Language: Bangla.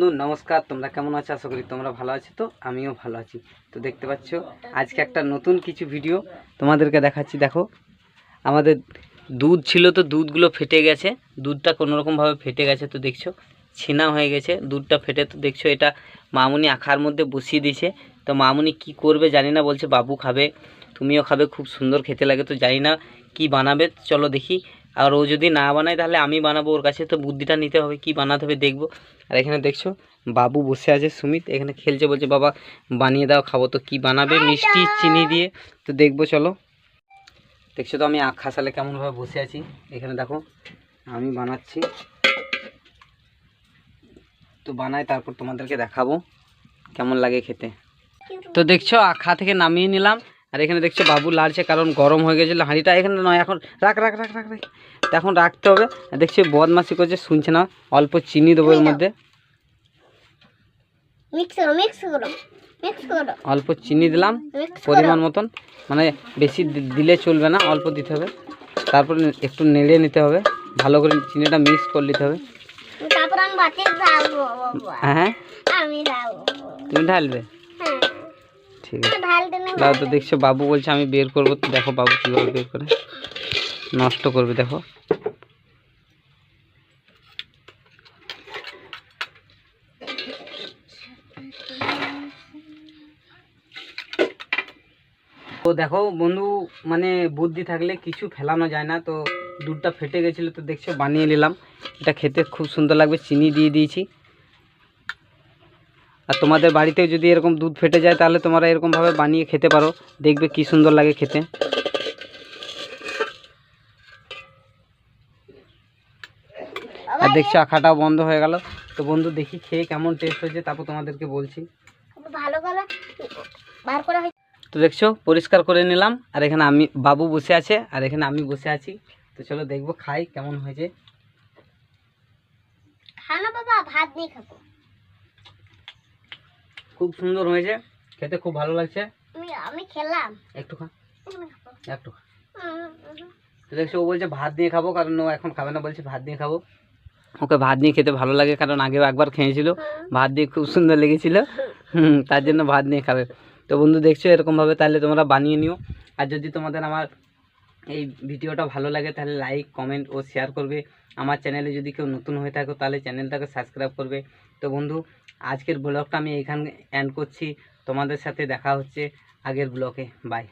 বন্ধু নমস্কার, তোমরা কেমন আছো? আশা করি তোমরা ভালো আছো। তো আমিও ভালো আছি। তো দেখতে পাচ্ছ আজকে একটা নতুন কিছু ভিডিও তোমাদেরকে দেখাচ্ছি। দেখো আমাদের দুধ ছিল, তো দুধগুলো ফেটে গেছে, দুধটা কোনোরকমভাবে ফেটে গেছে। তো দেখছো ছিনা হয়ে গেছে দুধটা ফেটে। তো দেখছো এটা মামুনি আখার মধ্যে বসিয়ে দিয়েছে। তো মামুনি কি করবে জানি না, বলছে বাবু খাবে, তুমিও খাবে, খুব সুন্দর খেতে লাগে। তো জানি না কি বানাবে, চলো দেখি। আর ও যদি না বানায় তাহলে আমি বানাবো ওর কাছে। তো বুদ্ধিটা নিতে হবে, কি বানাতে হবে দেখবো। আর এখানে দেখছো বাবু বসে আছে, সুমিত এখানে খেলছে, বলছে বাবা বানিয়ে দাও, খাবো। তো কি বানাবে, মিষ্টি চিনি দিয়ে, তো দেখবো চলো। দেখছো তো আমি আখ খাসালে কেমনভাবে বসে আছি। এখানে দেখো আমি বানাচ্ছি, তো বানাই তারপর তোমাদেরকে দেখাবো কেমন লাগে খেতে। তো দেখছো আখা থেকে নামিয়ে নিলাম। আর এখানে দেখছো বাবু লাড়ছে, কারণ গরম হয়ে গেছিলো হাঁড়িটা। এখানে নয়, এখন রাখ রাখ রাখ রাখ রাখ তো এখন রাখতে হবে। দেখছি বদমাসি করছে, শুনছে না। অল্প চিনি দেবো এর মধ্যে, অল্প চিনি দিলাম পরিমাণ মতন, মানে বেশি দিলে চলবে না, অল্প দিতে হবে। তারপর একটু নেড়ে নিতে হবে, ভালো করে চিনিটা মিক্স করে নিতে হবে। হ্যাঁ তুমি ঢালবে, ঠিক আছে দাও। তো দেখছো বাবু বলছে আমি বের করবো। তো দেখো বাবু কীভাবে বের করে নষ্ট করবে, দেখো। তো দেখো বন্ধু, মানে বুদ্ধি থাকলে কিছু ফেলানো যায় না। তো দুধটা ফেটে গেছিলো, তো দেখছো বানিয়ে নিলাম। এটা খেতে খুব সুন্দর লাগবে, চিনি দিয়ে দিয়েছি। আর তোমাদের বাড়িতেও যদি এরকম দুধ ফেটে যায় তাহলে তোমরা এরকমভাবে বানিয়ে খেতে পারো, দেখবে কি সুন্দর লাগে খেতে। আর দেখছো আখাটাও বন্ধ হয়ে গেল। তো বন্ধু দেখি খেয়ে কেমন টেস্ট হয়েছে, তারপর তোমাদেরকে বলছি। তো দেখছো পরিষ্কার করে নিলাম। আর এখানে আমি বাবু বসে আছে, আর এখানে আমি বসে আছি। তো চলো দেখবো খাই কেমন হয়েছে। খানা বাবা, ভাত দিয়ে খাবো। খুব সুন্দর হয়েছে, খেতে খুব ভালো লাগছে। আমি খেলাম, একটু খা, একটু খা। তো দেখছো ও বলছে ভাত দিয়ে খাবো, কারণ ও এখন খাবে না, বলছে ভাত দিয়ে খাবো। ওকে ভাত দিয়ে খেতে ভালো লাগে, কারণ আগেও একবার খেয়েছিল, ভাত দিয়ে খুব সুন্দর লেগেছিল। তার জন্য ভাত নিয়ে খাবে। তো বন্ধু দেখছো এরকমভাবে তাহলে তোমরা বানিয়ে নিও। আর যদি তোমাদের আমার এই ভিডিওটা ভালো লাগে তাহলে লাইক কমেন্ট ও শেয়ার করবে। আমার চ্যানেলে যদি কেউ নতুন হয়ে থাকো তাহলে চ্যানেলটাকে সাবস্ক্রাইব করবে। তো বন্ধু আজকের ব্লগটা আমি এখানে এন্ড করছি, তোমাদের সাথে দেখা হচ্ছে আগের ব্লগে। বাই।